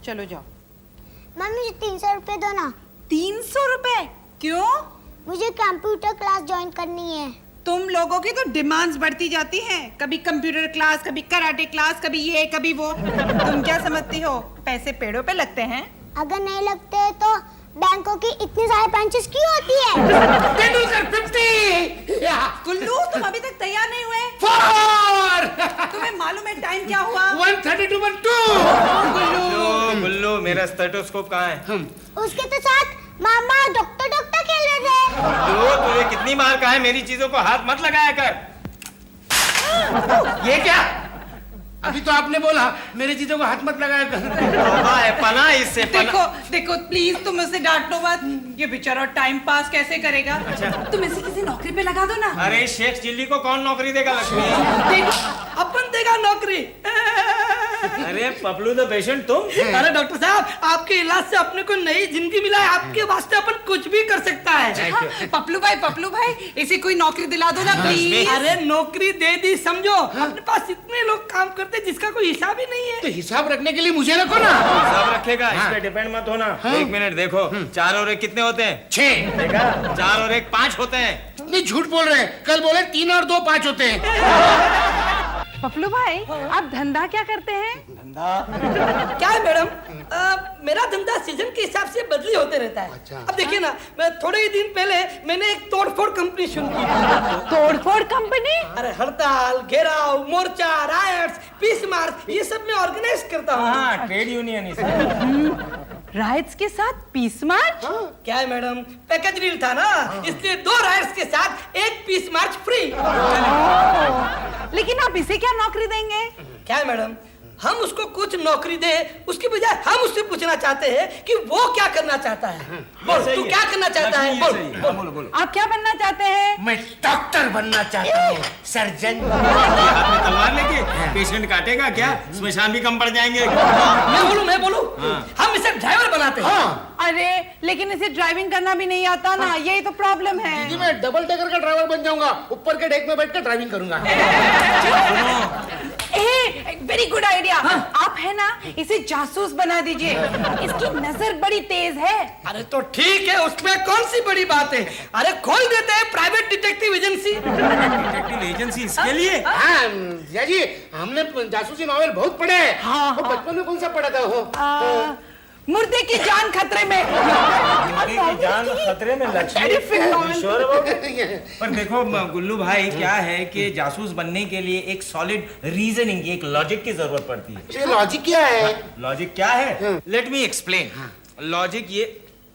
चलो जाओ। मम्मी मुझे 300 रुपए दो ना। 300 रुपए? क्यों? मुझे कंप्यूटर क्लास ज्वाइन करनी है। तुम लोगों की तो डिमांड्स बढ़ती जाती हैं। कभी कंप्यूटर क्लास, कभी कराटे क्लास, कभी ये कभी वो। तुम क्या समझती हो पैसे पेड़ों पे लगते हैं? अगर नहीं लगते तो बैंकों की इतनी सारी ब्रांचेस क्यों होती है? तेंदुलकर 50। गुल्लू, तुम अभी तक तैयार नहीं हुए? 4। तुम्हें मालूम है टाइम क्या हुआ? 1:32 गुल्लू गुल्लू, मेरा स्टेथोस्कोप कहाँ है? उसके तो साथ मामा डॉक्टर डॉक्टर खेल रहे थे। गुल्लू, तुझे कितनी बार कहा है मेरी चीजों को हाथ मत लगाया कर। ये क्या? अभी तो आपने बोला मेरी चीजों को हाथ मत लगाया कर। तौबा है, पना इससे पना। देखो देखो, प्लीज तुम उसे डांटो मत। ये बेचारा टाइम पास कैसे करेगा? तुम इसे किसी नौकरी पे लगा दो ना। अरे शेख चिल्ली को कौन नौकरी देगा लक्ष्मी? देखो, अपन देगा नौकरी। अरे पपलू द पेशेंट तुम? अरे डॉक्टर साहब, आपके इलाज से अपने को नई जिंदगी मिला है। आपके वास्ते अपन कुछ भी कर सकता है। पपलू भाई, इसे कोई नौकरी दिला दो ना प्लीज। अरे नौकरी दे दी समझो। अपने पास इतने लोग काम करते हैं जिसका कोई हिसाब ही नहीं है। तो हिसाब रखने के लिए मुझे रखो ना। हिसाब रखेगा, इस पे डिपेंड मत होना। एक मिनट देखो, 4 और 1 कितने होते हैं? 6। देखा, 4 और 1 5 होते हैं। नहीं, झूठ बोल रहे हैं। कल बोले 3 और 2 5 होते हैं। पपलू भाई, आप धंधा क्या करते हैं? क्या है मैडम, मेरा धंधा सीजन के हिसाब से बदली होते रहता है। अच्छा। अब देखिए ना, मैं थोड़े ही दिन पहले मैंने एक तोड़फोड़ कंपनी शुरू की। तोड़फोड़ कंपनी? अरे हड़ताल, घेराव, मोर्चा, रायट्स, पीस मार्च, ये सब मैं ऑर्गेनाइज करता हूँ। हाँ, ट्रेड यूनियन इसे। राइट्स के साथ पीस मार्च? क्या है मैडम, पैकेज डील था ना, इसलिए 2 राइट्स के साथ 1 पीस मार्च फ्री। लेकिन आप इसे क्या नौकरी देंगे? क्या है मैडम, हम उसको कुछ नौकरी दे, उसके बजाय हम उससे पूछना चाहते हैं कि वो क्या करना चाहता है। बोल, तू क्या करना चाहता है? बोल। आप क्या बनना चाहते हैं? मैं डॉक्टर बनना चाहता हूँ, सर्जन। हाथ में तलवार लेके पेशेंट काटेगा क्या? स्मशान भी कम पड़ जाएंगे। मैं बोलूं, हम इसे ड्राइवर बनाते हैं। अरे लेकिन इसे ड्राइविंग करना भी नहीं आता ना, यही तो प्रॉब्लम है। जी, मैं डबल डेकर का ड्राइवर बन जाऊंगा। ऊपर के डेक में बैठकर ड्राइविंग करूंगा। Very good idea. आप है ना, इसे जासूस बना दीजिए। इसकी नजर बड़ी तेज है। अरे तो ठीक है, उसमें कौन सी बड़ी बात है। अरे खोल देते हैं private detective agency. Detective agency इसके लिए? हाँ जी, हमने जासूसी नॉवेल बहुत पढ़े हैं। हाँ, वो बचपन में कौन सा पढ़ा था वो? मुर्दे की जान खतरे में। मुर्दे की जान खतरे में लक्ष्मी। Sure about it? पर देखो गुल्लू भाई, क्या है कि जासूस बनने के लिए एक सॉलिड रीजनिंग, एक लॉजिक की जरूरत पड़ती है। ये लॉजिक क्या है? लॉजिक क्या है? Let me explain. लॉजिक ये,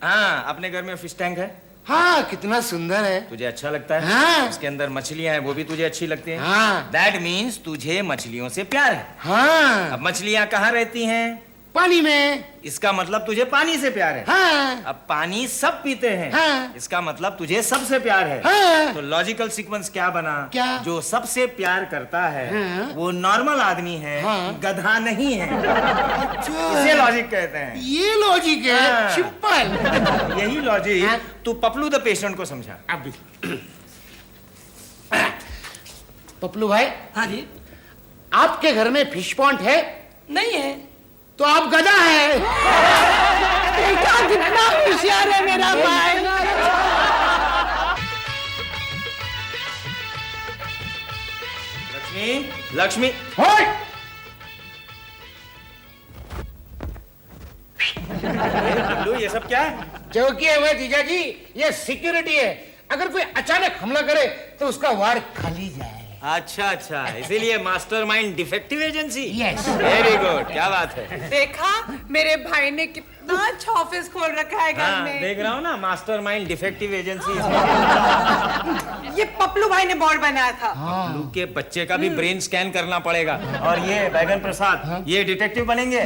हाँ, अपने घर में फिश टैंक है? हाँ, कितना सुंदर है। तुझे अच्छा लगता है? हाँ। उसके अंदर मछलियां हैं, वो भी तुझे अच्छी लगती हैं? हाँ। दैट मीन्स तुझे मछलियों से प्यार है। हाँ। अब मछलियां कहाँ रहती हैं? पानी में। इसका मतलब तुझे पानी से प्यार है। हाँ। अब पानी सब पीते हैं। हाँ। इसका मतलब तुझे सबसे प्यार है। हाँ। तो लॉजिकल सीक्वेंस क्या बना? क्या? जो सबसे प्यार करता है, हाँ। वो नॉर्मल आदमी है, हाँ। गधा नहीं है। अच्छा, इसे लॉजिक कहते हैं। ये लॉजिक है। हाँ। सिंपल। यही लॉजिक हाँ। तू पपलू द पेशेंट को समझा। अभी पपलू भाई, हाँ जी। आपके घर में फिश पॉन्ड है? नहीं है। तो आप गधा है। बेटा कितना होशियार है मेरा भाई। लक्ष्मी, गुल्लू, ये सब क्या है? चौकी है वह जीजा जी, ये सिक्योरिटी है। अगर कोई अचानक हमला करे तो उसका वार्ड खाली जाए। अच्छा, इसीलिए mastermind defective agency. Yes. Very good, क्या बात है। देखा, मेरे भाई ने कितना अच्छा ऑफिस खोल रखा है घर हाँ, में। देख रहा हूँ ना, मास्टरमाइंड डिफेक्टिव एजेंसी। ये पपलू भाई ने बोर्ड बनाया था। पपलू के बच्चे का भी ब्रेन स्कैन करना पड़ेगा। और ये बैगन प्रसाद, ये डिटेक्टिव बनेंगे।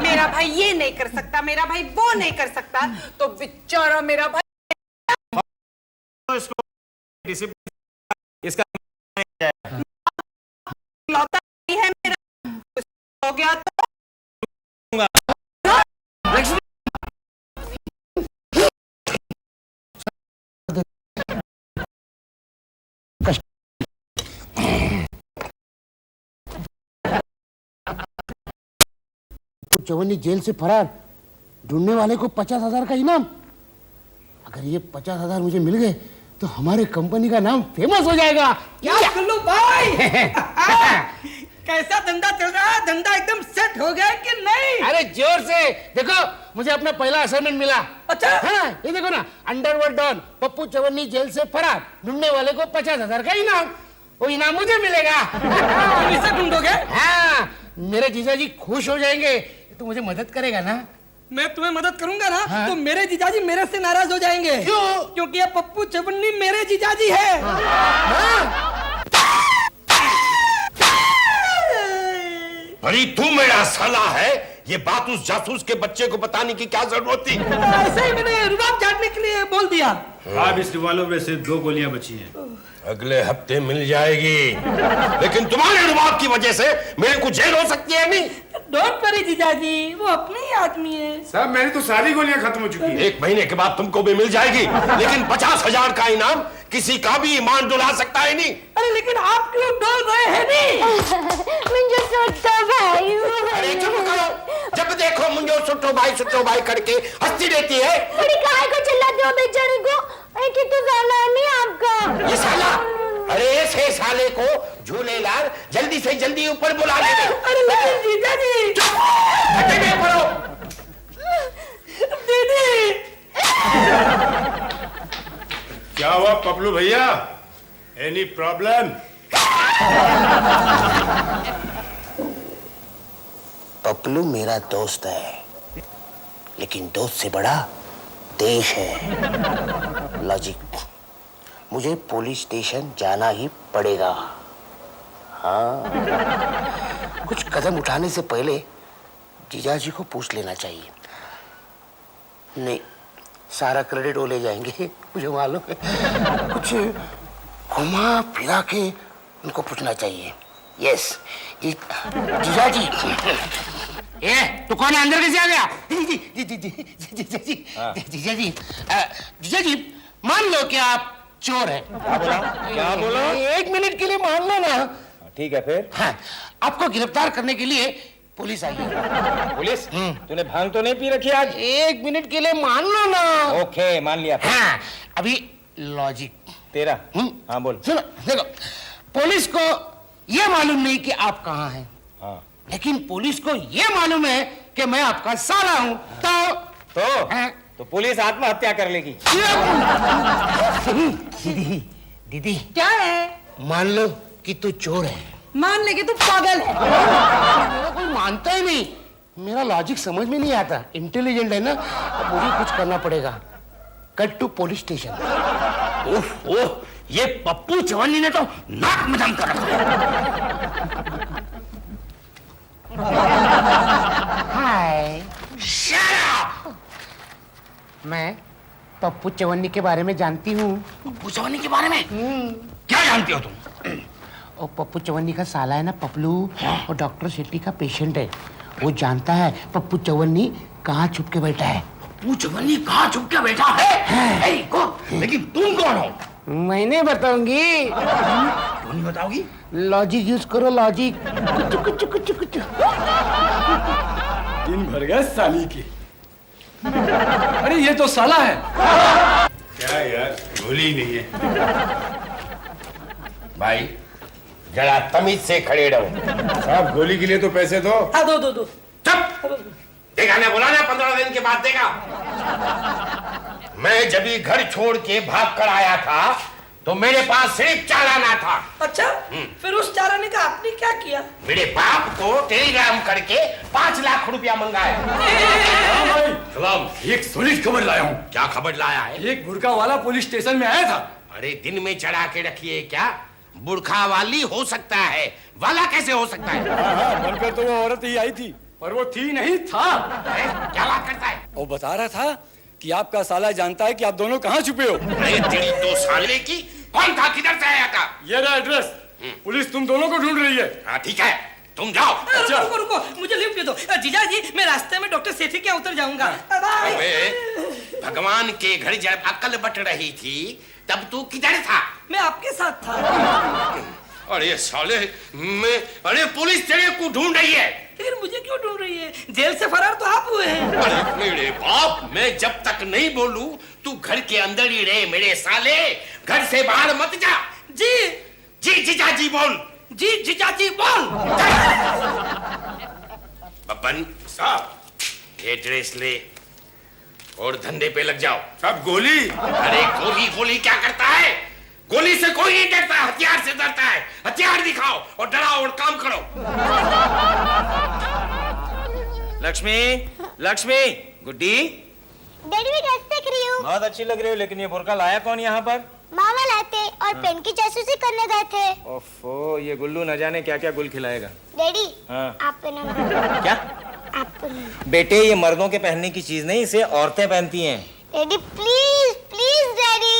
मेरा भाई ये नहीं कर सकता, मेरा भाई वो नहीं कर सकता, तो बेचारा मेरा भाई इसको डिसिप्लिन, इसका लौटा नहीं है मेरा। हो गया तो चवन्नी जेल से फरार, ढूंढने वाले को 50,000 का इनाम। अगर ये 50,000 मुझे मिल गए तो हमारे कंपनी का नाम फेमस हो जाएगा। क्या गुल्लू भाई कैसा धंधा चल रहा है? धंधा एकदम सेट हो गया कि नहीं? अरे जोर से देखो, मुझे अपना पहला असाइनमेंट मिला। अच्छा हाँ, ये देखो ना, अंडरवर्ल्ड डॉन पप्पू चवन्नी जेल से फरार, ढूंढने वाले को 50,000 का इनाम। वो इनाम मुझे मिलेगा। तुम इसे ढूंढोगे? हाँ, मेरे जीजाजी खुश हो जाएंगे। तो मुझे मदद करेगा ना? मैं तुम्हें मदद करूंगा ना। हाँ? तो मेरे जीजाजी मेरे से नाराज हो जाएंगे। क्यों? क्योंकि ये पप्पू चवन्नी मेरे जीजाजी है। हाँ? अरे तू मेरा साला है, ये बात उस जासूस के बच्चे को बताने की क्या जरूरत थी? ऐसे ही मैंने रुबाब झाड़ने के लिए बोल दिया। अब इस रिवॉल्वर में से 2 गोलियां बची हैं। अगले हफ्ते मिल जाएगी, लेकिन तुम्हारे रुबाब की वजह से मेरे को जेल हो सकती है। नहीं, डोंट वरी जीजाजी, वो अपने ही आदमी है। साहब मेरी तो सारी गोलियां खत्म हो चुकी हैं। 1 महीने के बाद तुमको भी मिल जाएगी, लेकिन 50,000 का इनाम किसी का भी ईमान डुला सकता है। नहीं, अरे लेकिन आप क्यों डोल रहे हैं? नहीं मुझे छोटा भाई। अरे चुप करो, जब देखो मुझे सुट्टो भाई करके हंसती रहती है। बड़ी काहे को चिल्लाते हो बेचारे को? एक ही तो साला है नहीं आपका। ये साला, अरे ऐसे साले को झूलेलाल जल्दी से जल्दी ऊपर बुला ले। अरे लेकिन जीजाजी। हटे पड़ो। दीदी क्या हुआ पपलू भैया? Any problem? पपलू मेरा दोस्त है, लेकिन दोस्त से बड़ा देश है। लॉजिक, मुझे पुलिस स्टेशन जाना ही पड़ेगा। हाँ, कुछ कदम उठाने से पहले जीजाजी को पूछ लेना चाहिए। नहीं, सारा क्रेडिट वो ले जाएंगे, मुझे मालूम है। कुछ घुमा फिरा के उनको पूछना चाहिए। यस जीजाजी। ए, तू कौन है? अंदर कैसे आ गया? जीजाजी, मान लो कि आप चोर हैं। क्या बोला? 1 मिनट के लिए मान लो ना। ठीक है फिर। हाँ, आपको गिरफ्तार करने के लिए पुलिस आई है। पुलिस? तूने भांग तो नहीं पी रखी आज? 1 मिनट के लिए मान लो ना। ओके, मान लिया। हाँ, अभी लॉजिक तेरा? हाँ बोल। सुनो, देखो, पुलिस को ये मालूम नहीं कि आप कहाँ हैं, हाँ। लेकिन पुलिस को ये मालूम है कि मैं आपका साला हूँ। तो पुलिस आत्महत्या कर लेगी। दीदी, क्या है? मान लो कि तू चोर है। मान लेके तू पागल है। मेरा कोई मानता ही नहीं, मेरा लॉजिक समझ में नहीं आता। इंटेलिजेंट है ना, अब मुझे कुछ करना पड़ेगा। Cut to police station. Oh, ये पप्पू चवन्नी ने तो नाक में दम कर रखा है। हाय, मैं पप्पू चवन्नी के बारे में जानती हूँ। पप्पू चवन्नी के बारे में क्या जानती हो तुम? और पप्पू चवन्नी का साला है ना पपलू, और डॉक्टर शेट्टी का पेशेंट है। वो जानता है पप्पू चवन्नी कहाँ छुप के बैठा है। पप्पू चवन्नी कहाँ छुप के बैठा है? लेकिन तुम कौन हो? मैंने बताऊंगी। क्यों नहीं बताओगी? लॉजिक यूज करो, लॉजिक। कुछ कुछ कुछ कुछ। दिन भर गए साली की। अरे ये तो साला है। क्या यार, गोली ही नहीं है। भाई जरा तमीज से खड़े रहो। साहब गोली के लिए तो पैसे दो। हाँ दो। चुप! देखा ना, बोला ना 15 दिन के बाद देगा। मैं जब ही घर छोड़ के भाग कर आया था तो मेरे पास सिर्फ चालाना था। अच्छा, फिर उस चाराने का आपने क्या किया? मेरे बाप को टेलीग्राम करके 5 लाख रुपया मंगाया। सलाम, एक सोलिड खबर लाया हूँ। क्या खबर लाया है? एक बुर्का वाला पुलिस स्टेशन में आया था। अरे दिन में चढ़ा के रखिए क्या? बुरखा वाली हो सकता है, वाला कैसे हो सकता है? हाँ, बनकर तो वो औरत ही आई थी, पर वो थी नहीं, था। क्या बात करता है? वो बता रहा था कि आपका साला जानता है कि आप दोनों कहाँ छुपे हो। अरे तेरी तो साले की, कौन था, किधर से आया था? ये रहा एड्रेस। पुलिस तुम दोनों को ढूंढ रही है। हाँ ठीक है, तुम जाओ। अच्छा। रुको, मुझे लिफ्ट दे दो। जीजा जी, मैं रास्ते में डॉक्टर सेठी के यहाँ उतर जाऊंगा। अबे, भगवान के घर जब अकल बट रही थी तब तू किधर था? मैं आपके साथ था। अरे साले, अरे पुलिस तेरे को ढूंढ रही है। लेकिन मुझे क्यों ढूंढ रही है? जेल से फरार तो आप हुए हैं। अरे मेरे बाप, मैं जब तक नहीं बोलूं तू घर के अंदर ही रहे मेरे साले, घर से बाहर मत जा। जी जी जीजाजी बोल। जी जीजाजी बोल। बब्बन साहब, ये ड्रेस ले और धंधे पे लग जाओ। साहब गोली। अरे गोली गोली क्या करता है? गोली से कोई नहीं डरता, हथियार से डरता है। हथियार दिखाओ और डराओ और काम करो। लक्ष्मी, लक्ष्मी, गुड्डी, डैडी भी ड्रेस देख रही हूँ। बहुत अच्छी लग रही हो, लेकिन ये बुर्का लाया कौन यहाँ पर? मामा लाए थे और पेन की जासूसी करने गए थे। ओफो, ये गुल्लू न जाने क्या क्या गुल खिलाएगा। डैडी हाँ। आप पहनाना। क्या? आप पहनाना। बेटे, ये मर्दों के पहनने की चीज नहीं, इसे औरतें पहनती हैं। Daddy please please daddy.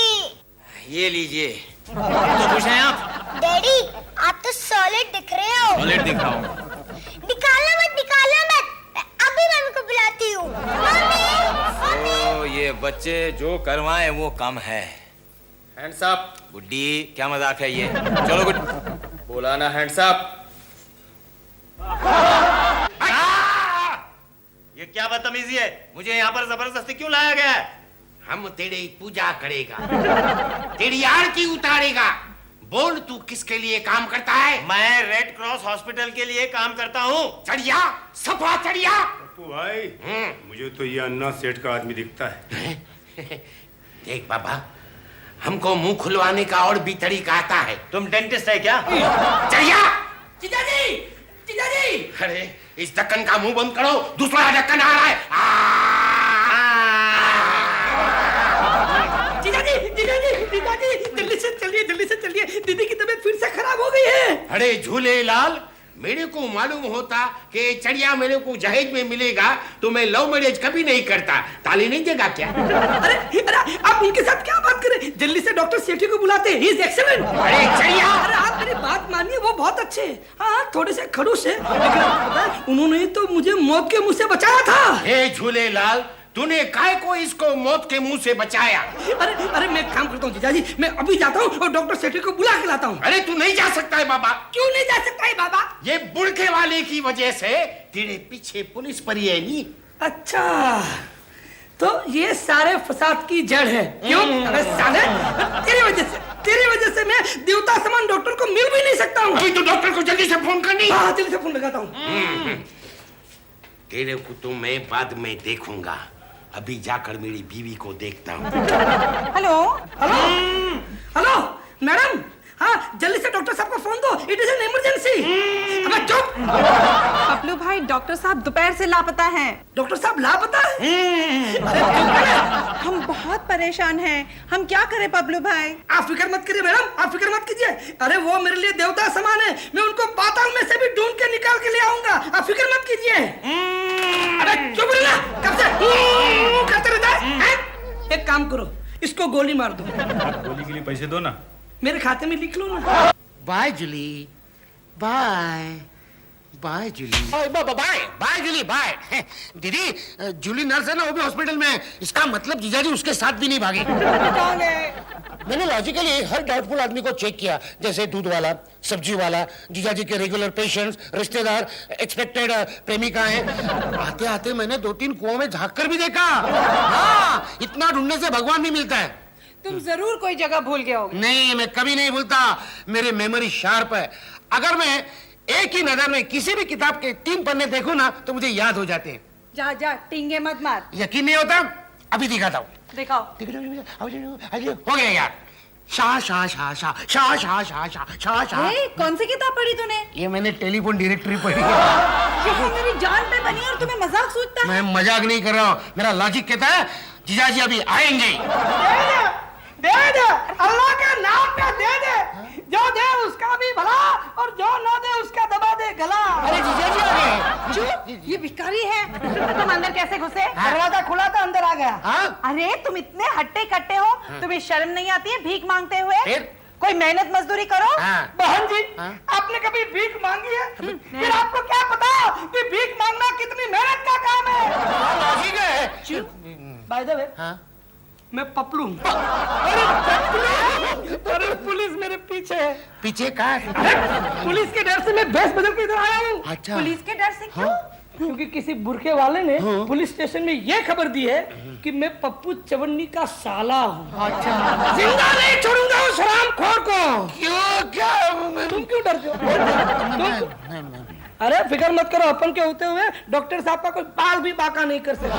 ये लीजिए। तो खुश हैं आप? डैडी आप तो सॉलिड दिख रहे हो। सॉलिड दिखाऊं? निकालना मत, निकालना मत। मैं अभी मम्मी को बुलाती हूँ। मम्मी। ओ, ये बच्चे जो करवाएं वो कम है। Hands up. गुड्डी, क्या मजाक है ये? चलो गुड। बोलाना हैंड्स अप। ये क्या बदतमीजी है? मुझे यहाँ पर जबरदस्ती क्यों लाया गया है? हम तेरी पूजा करेगा, तेरी आरती उतारेगा। बोल तू किसके लिए काम करता है? मैं रेड क्रॉस हॉस्पिटल के लिए काम करता हूँ। चढ़िया, सफा चढ़िया। पप्पू भाई, मुझे तो ये अन्ना सेठ का आदमी दिखता है। देख बाबा, हमको मुंह खुलवाने का और भी तरीका आता है। तुम डेंटिस्ट है क्या? चढ़िया। जीजाजी, जीजाजी। अरे इस ढक्कन का मुंह बंद करो, दूसरा ढक्कन आ रहा है। जीजाजी, जीजाजी, जीजाजी, जल्दी से चलिए। दीदी की तबीयत फिर से खराब हो गई है। अरे झूले लाल, मेरे को मालूम होता कि चढ़िया मेरे को जहेज में मिलेगा तो मैं लव मैरिज कभी नहीं करता। ताली नहीं देगा क्या? अरे अरे आप उनके साथ क्या बात करें? जल्दी से डॉक्टर सेठी को बुलाते हैं। He is excellent. अरे चढ़िया, अरे आप मेरी बात मानिए, वो बहुत अच्छे हैं। हाँ, थोड़े से खड़ूस है, लेकिन आपको पता है, उन्होंने तो मुझे मौत के मुंह से बचाया था। हे झूले लाल, तूने काय को इसको मौत के मुंह से बचाया? अरे अरे मैं एक काम करता हूँ जीजाजी, मैं अभी जाता हूँ और डॉक्टर सेठी को बुला के लाता हूँ। अरे तू नहीं जा सकता है बाबा। क्यों नहीं जा सकता है बाबा? ये बुढ़के वाले की वजह से तेरे पीछे पुलिस पड़ी है नी। अच्छा, तो ये सारे फसाद की जड़ है। क्यों? अबे साले, तेरी वजह से मैं देवता समान डॉक्टर को मिल भी नहीं सकता हूँ। अभी तो डॉक्टर को जल्दी से फोन करनी। हाँ, जल्दी से फोन लगाता हूँ। तेरे को तो मैं बाद में देखूंगा, अभी जाकर मेरी बीवी को देखता हूँ। Hello hello, hello madam. हाँ, जल्दी से डॉक्टर साहब को फोन दो। It is an emergency. अबे चुप। पपलू भाई, डॉक्टर साहब दोपहर से लापता हैं। डॉक्टर साहब लापता है? अरे चुप कर। हम बहुत परेशान हैं। हम क्या करें पपलू भाई? आप फिक्र मत करिए मैडम, आप फिक्र मत कीजिए। अरे वो मेरे लिए देवता समान है, मैं उनको पाताल में से भी ढूंढ के निकाल के ले आऊंगा। आप फिक्र मत कीजिए। अरे चुप रहना, कब से करते रहता है? एक काम करो, इसको गोली मार दो। गोली के लिए पैसे दो ना। मेरे खाते में लिख लो ना। Bye Julie, bye bye Julie, bye bye Julie, bye. दीदी, जूली नर्स है ना, वो भी हॉस्पिटल में है। इसका मतलब जीजाजी उसके साथ भी नहीं भागे। कौन है? मैंने लॉजिकली हर डाउटफुल आदमी को चेक किया, जैसे दूध वाला, सब्जी वाला, जीजाजी के रेगुलर पेशेंट्स, रिश्तेदार, एक्सपेक्टेड प्रेमिकाएं। आते आते मैंने 2-3 कुओं में झांक कर भी देखा। हाँ, इतना ढूंढने से भगवान भी मिलता है। तुम जरूर कोई जगह भूल गए होगे। नहीं, मैं कभी नहीं भूलता। मेरी मेमोरी शार्प है। अगर मैं एक ही नजर में किसी भी किताब के 3 पन्ने देखूं ना तो मुझे याद हो जाते हैं। जा जा, टिंगे मत मार। यकीन नहीं होता? अभी दिखाता हूँ। दिखाओ। हो गया यार। शाह शाह शाह शाह शाह शाह शाह शाह शाह शाह। कौन सी किताब पढ़ी तूने? ये मैंने टेलीफोन डायरेक्टरी पढ़ी है। ये मेरी जान पे बनी और तुम्हें मजाक सूझता है? मैं मजाक नहीं कर रहा हूँ, मेरा लॉजिक कहता है जीजाजी अभी आएंगे। दे दे, अल्लाह के नाम पे दे दे। जो दे उसका भी भला और जो ना दे उसका दबा दे गला। अरे जीजाजी आ गए। चुप, ये भिखारी है। तुम अंदर कैसे घुसे? दरवाजा खुला था, अंदर आ गया। हाँ? अरे तुम इतने हट्टे कट्टे हो, तुम्हें शर्म नहीं आती है भीख मांगते हुए? फिर? कोई मेहनत मजदूरी करो। हाँ। बहन जी, हाँ? आपने कभी भीख मांगी है? फिर आपको क्या पता कि भीख मांगना कितनी मेहनत का काम है? लॉजिक है। बाय द वे, हाँ? मैं पपलू हूँ। अरे पुलिस मेरे पीछे है। पीछे कहाँ? अरे पुलिस के डर से मैं भेष बदल के इधर आया हूँ। अच्छा। पुलिस के डर से क्यों? क्योंकि किसी बुरखे वाले ने पुलिस स्टेशन में ये खबर दी है कि मैं पप्पू चवन्नी का साला हूँ। अच्छा। जिंदा नहीं छोड़ूंगा उस हरामखोर को। क्यों? क्या? तुम क्यों डरते हो? अरे फिक्र मत करो, अपन के होते हुए डॉक्टर साहब का कोई बाल भी बाका नहीं कर सकता।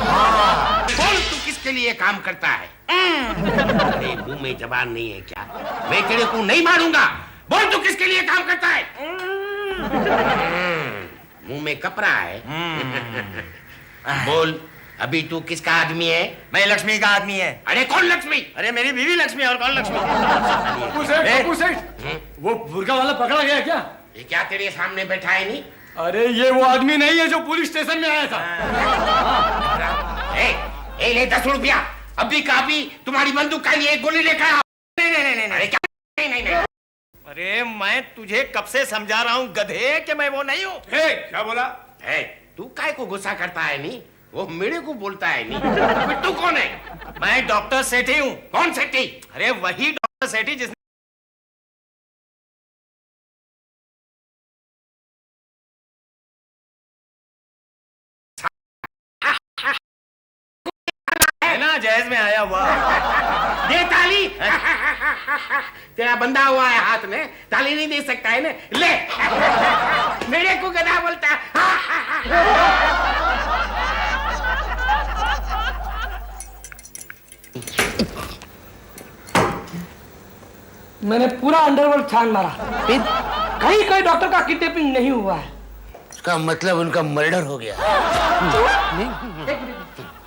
बोल तू किसके लिए काम करता है? अरे मुंह में जबान नहीं है क्या? मैं तेरे को नहीं मारूंगा। बोल तू किसके लिए काम करता है? मुंह में कपड़ा है। बोल अभी तू किसका आदमी है? मैं लक्ष्मी का आदमी है। अरे कौन लक्ष्मी? अरे मेरी बीवी लक्ष्मी और कौन लक्ष्मी? पप्पू सेठ, वो बुर्का वाला पकड़ा गया क्या? ये क्या तेरे सामने बैठा है? नहीं अरे ये वो आदमी नहीं है जो पुलिस स्टेशन में आया था। ले 10 रुपया। अभी का अभी तुम्हारी बंदूक का लिए गोली लेकर आओ। नहीं। क्या? नहीं। अरे मैं तुझे कब से समझा रहा हूँ गधे कि मैं वो नहीं हूँ। क्या बोला? तू काय को गुस्सा करता है? नहीं वो मेरे को बोलता है। नहीं फिर तू कौन है? मैं डॉक्टर सेठी हूँ। कौन सेठी? अरे वही डॉक्टर सेठी जिसने ना जहेज में आया हुआ। दे ताली। तेरा बंधा हुआ है हाथ में, ताली नहीं दे सकता है ना? ले। मेरे को गधा बोलता है। मैंने पूरा अंडरवर्ल्ड छान मारा, कहीं कहीं डॉक्टर का किडनैपिंग नहीं हुआ है। इसका मतलब उनका मर्डर हो गया।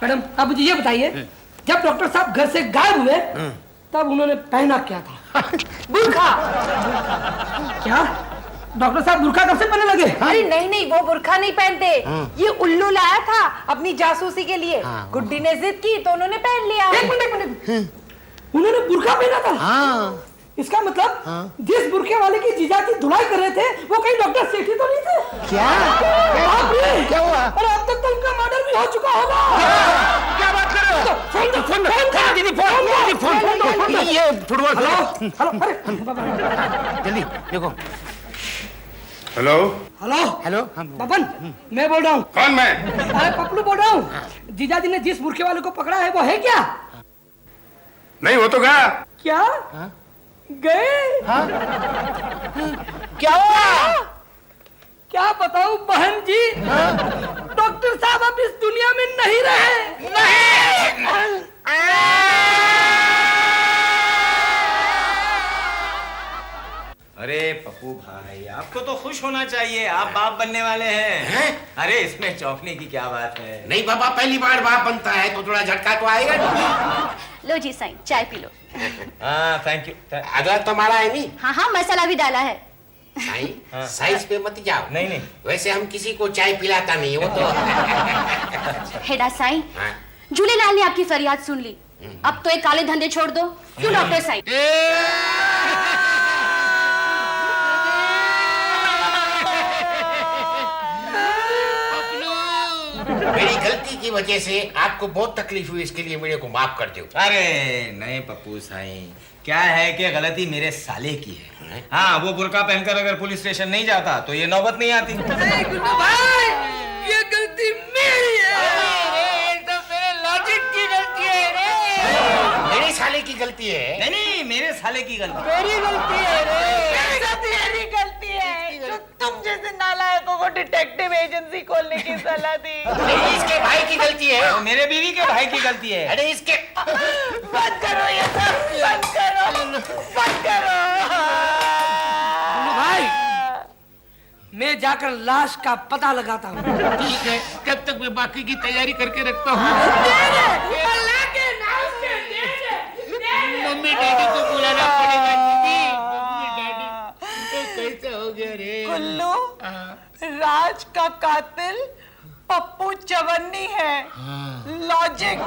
मैडम आप मुझे ये बताइए, जब डॉक्टर साहब घर से गायब हुए तब उन्होंने पहना क्या था? बुर्खा। क्या डॉक्टर साहब बुर्खा कब से पहनने लगे? अरे नहीं, वो बुर्खा नहीं पहनते। ये उल्लू लाया था अपनी जासूसी के लिए। गुड्डी ने जिद की तो उन्होंने पहन लिया। एक मिनट, उन्होंने बुर्खा पहना था? हाँ। इसका मतलब जिस बुर्खे वाले की जीजा की धुलाई कर रहे थे वो कहीं डॉक्टर सेठी तो नहीं थे? क्या? क्या हुआ? अरे अब तक तो उनका मर्डर भी हो चुका होगा। क्या बात कर रहे हो? फोन ये फुटबॉल। जल्दी देखो। हेलो। बबन मैं बोल रहा हूँ। कौन? मैं? अरे पपलू बोल रहा हूँ। जीजा जी ने जिस बुर्खे वाले को पकड़ा है वो है क्या? नहीं, वो तो गया। क्या? गए? क्या हुआ? क्या बताऊं बहन जी, डॉक्टर साहब अब इस दुनिया में नहीं रहे। अरे पप्पू भाई आपको तो खुश होना चाहिए, आप बाप बनने वाले हैं। अरे इसमें चौंकने की क्या बात है? नहीं बाबा, पहली बार बाप बनता है तो थोड़ा झटका तो आएगा। लो जी साईं, चाय पी लो। हाँ थैंक यू। अदरक तो मारा है? नहीं। हाँ मसाला भी डाला है। साइज पे मत जाओ। नहीं। वैसे हम किसी को चाय पिलाता नहीं, वो तो। हेडा साईं, झूलेलाल ने आपकी फरियाद सुन ली, अब तो एक काले धंधे छोड़ दो। क्यों डॉक्टर साईं? मेरी गलती की वजह से आपको बहुत तकलीफ हुई, इसके लिए मेरे को माफ कर दो। अरे नहीं पप्पू साईं, क्या है कि गलती मेरे साले की है। हाँ वो बुर्का पहनकर अगर पुलिस स्टेशन नहीं जाता तो ये नौबत नहीं आती। भाई ये गलती मेरी है। तो मेरे लॉजिक की गलती है रे। मेरे साले की गलती है? नहीं मेरे साले की गलती। मेरी गलती है रे। तेरी गलती है जो तुम जैसे नालायकों को डिटेक्टिव एजेंसी खोलने की सलाह दी। नहीं, इसके भाई की गलती है। वो मेरे बीवी के भाई की गलती है। अरे इसके बंद करो ये सब, बंद करो। भाई मैं जाकर लाश का पता लगाता हूँ। ठीक है, जब तक मैं बाकी की तैयारी करके रखता हूँ। मम्मी डैडी को बुलाना पड़ेगा। मम्मी डैडी कैसा हो गया रे? कुल्लू, राज का कातिल पप्पू चवन्नी है। लॉजिक,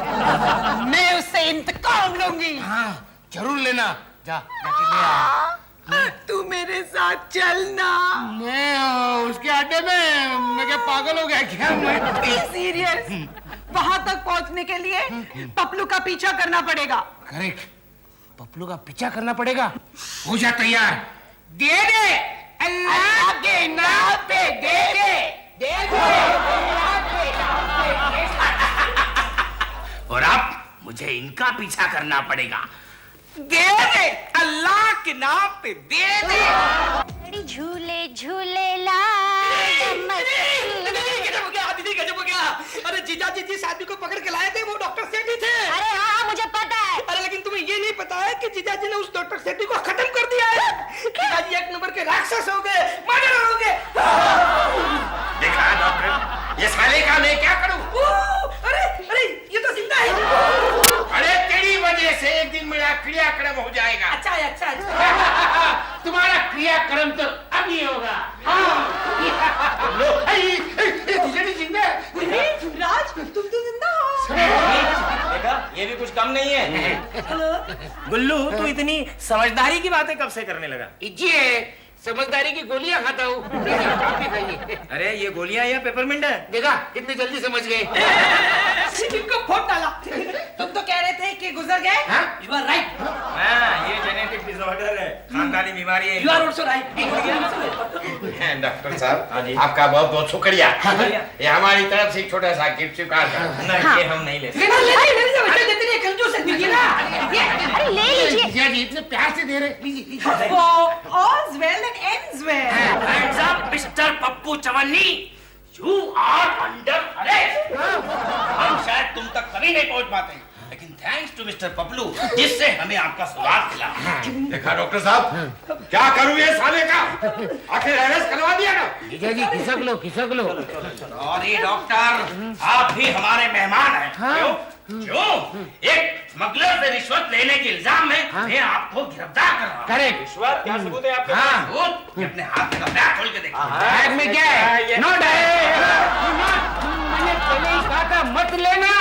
मैं उससे इंतकाम लूंगी। हाँ जरूर लेना। जाके ले आ। तू मेरे साथ चलना। मैं उसके अड्डे में, मैं क्या पागल हो गया क्या? मैं सीरियस, वहां तक पहुंचने के लिए पपलू का पीछा करना पड़ेगा। करेक्ट, पपलू का पीछा करना पड़ेगा। हो जा तैयार। दे दे, अल्लाह के नाम पे दे दे। मुझे इनका पीछा करना पड़ेगा। दे दे, अल्लाह के नाम पे दे दे। झूले झूले ला गजब हो गया। अरे जीजा जी जिस आदमी को पकड़ के लाए थे वो डॉक्टर सेठ ही थे। अरे हाँ मुझे पता है। अरे लेकिन तुम्हें ये नहीं पता है कि जीजा जी ने उस डॉक्टर सेठी को खत्म कर दिया है। जीजा जी एक नंबर के राक्षस हो गए, मर्डर हो गए। देखा डॉक्टर, ये साले का मैं क्या करूं? अरे अरे ये तो जिंदा है। अरे तेरी वजह से एक दिन मेरा क्रियाक्रम हो जाएगा। अच्छा है, अच्छा है। तुम्हारा क्रियाक्रम तो अभी होगा। लो, जिंदा है। राज तुम तो जिंदा हो। देखा, ये भी कुछ कम नहीं है। गुल्लू, तू इतनी समझदारी की बातें कब से करने लगा? ये समझदारी की गोलियां खाता हूँ। अरे ये गोलियां या पेपरमिंट है? देखा कितनी जल्दी समझ गए। इनको फोड़ डाला। तुम तो कह रहे थे कि गुजर गए। You are right. हाँ, ये जेनेटिक डिसऑर्डर है, खानदानी बीमारी है। You are also right. Doctor साहब, आपका बहुत बहुत शुक्रिया। ये हमारी तरफ से एक छोटा सा गिफ्ट स्वीकार करें। ये हम नहीं ले सकते। लेना ले लीजिए, बच्चे देते नहीं, कंजूस है, दीजिए ना। अरे ले लीजिए। जीजा जी इतने प्यार से दे रहे, लीजिए। All's well that ends well. Hands up, Mister Pappu Chavanni. You are under arrest. हम शायद तुम तक कभी नहीं पहुंच पाते, लेकिन थैंक्स टू मिस्टर पपलू जिससे हमें आपका स्वाद मिला। देखा डॉक्टर साहब, क्या करूं ये साले का? आखिर अरेस्ट करवा दिया ना। जीजा जी खिसक लो, खिसक लो। सॉरी डॉक्टर, आप भी हमारे मेहमान हैं। क्यों? एक स्मगलर से रिश्वत लेने के इल्जाम में मैं आपको गिरफ्तार कर रहा हूं। करेक्ट। रिश्वत? क्या सबूत है आपके पास? सबूत? ये अपने हाथ में बैग खोल के देखो। बैग में क्या है? नोट है। मैंने पहले ही कहा था मत लेना।